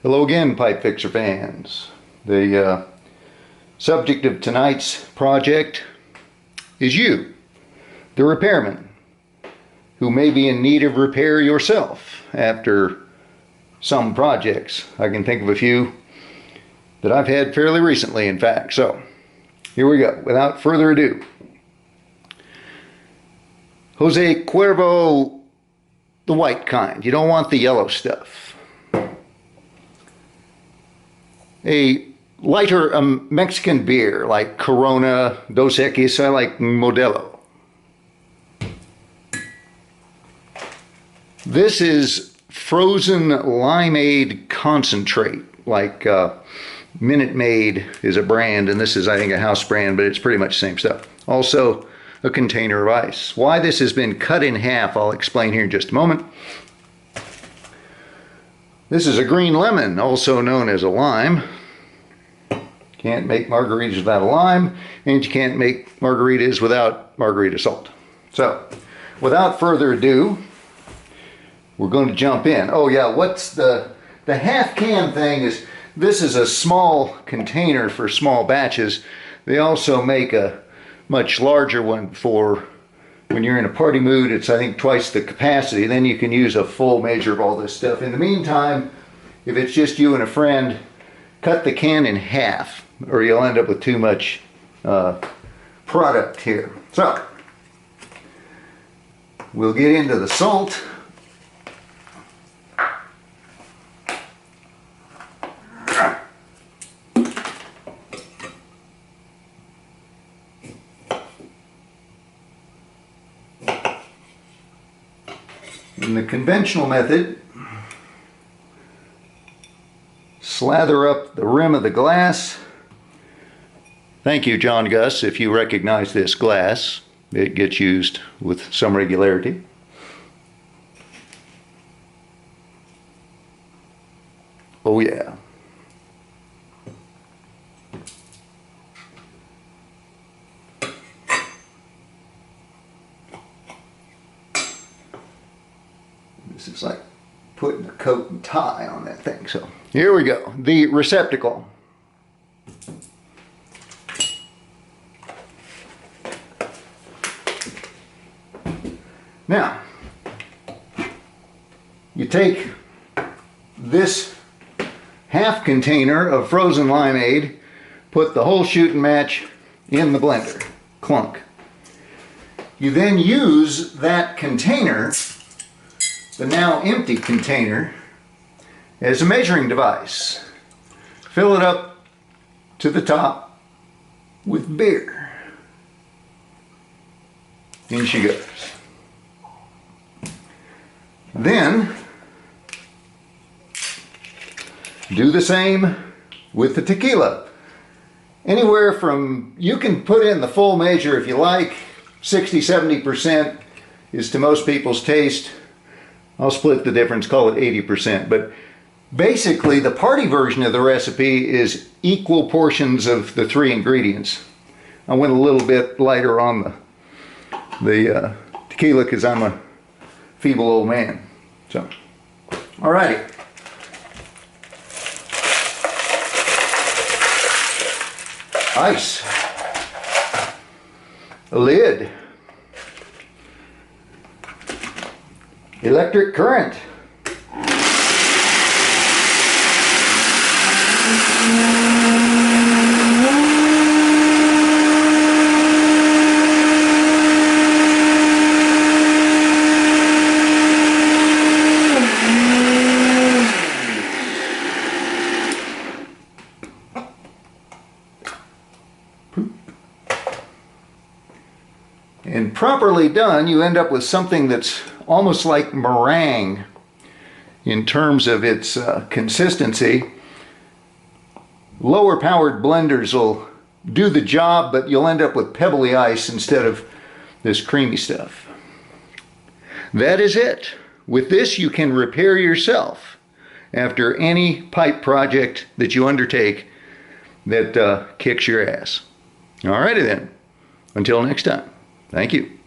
Hello again, pipe fixer fans. The subject of tonight's project is you, the repairman, who may be in need of repair yourself after some projects. I can think of a few that I've had fairly recently, in fact. So, here we go. Without further ado, Jose Cuervo, the white kind. You don't want the yellow stuff. A lighter Mexican beer like Corona, Dos Equis. I like Modelo. This is frozen limeade concentrate, like Minute Maid is a brand, and this is, I think, a house brand, but it's pretty much the same stuff. Also, a container of ice. Why this has been cut in half, I'll explain here in just a moment. This is a green lemon, also known as a lime. Can't make margaritas without a lime, and you can't make margaritas without margarita salt. So, without further ado, we're going to jump in. Oh yeah, what's the half can thing is, this is a small container for small batches. They also make a much larger one for when you're in a party mood. It's, I think, twice the capacity. Then you can use a full measure of all this stuff. In the meantime, if it's just you and a friend, cut the can in half, or you'll end up with too much product here. So, we'll get into the salt. In the conventional method, slather up the rim of the glass. Thank you, John Gus, if you recognize this glass. It gets used with some regularity. Oh yeah. This is like putting a coat and tie on that thing. So here we go. The receptacle. Now, you take this half container of frozen limeade, put the whole shooting match in the blender. Clunk. You then use that container, the now empty container, as a measuring device. Fill it up to the top with beer. In she goes. Then do the same with the tequila. Anywhere from, you can put in the full measure if you like. 60-70% is to most people's taste. I'll split the difference, call it 80%. But basically, the party version of the recipe is equal portions of the three ingredients. I went a little bit lighter on the tequila because I'm a feeble old man. So, alrighty. Ice. A lid. Electric current. And properly done, you end up with something that's almost like meringue in terms of its consistency. Lower powered blenders will do the job, but you'll end up with pebbly ice instead of this creamy stuff. That is it. With this, you can repair yourself after any pipe project that you undertake that kicks your ass. Alrighty then. Until next time. Thank you.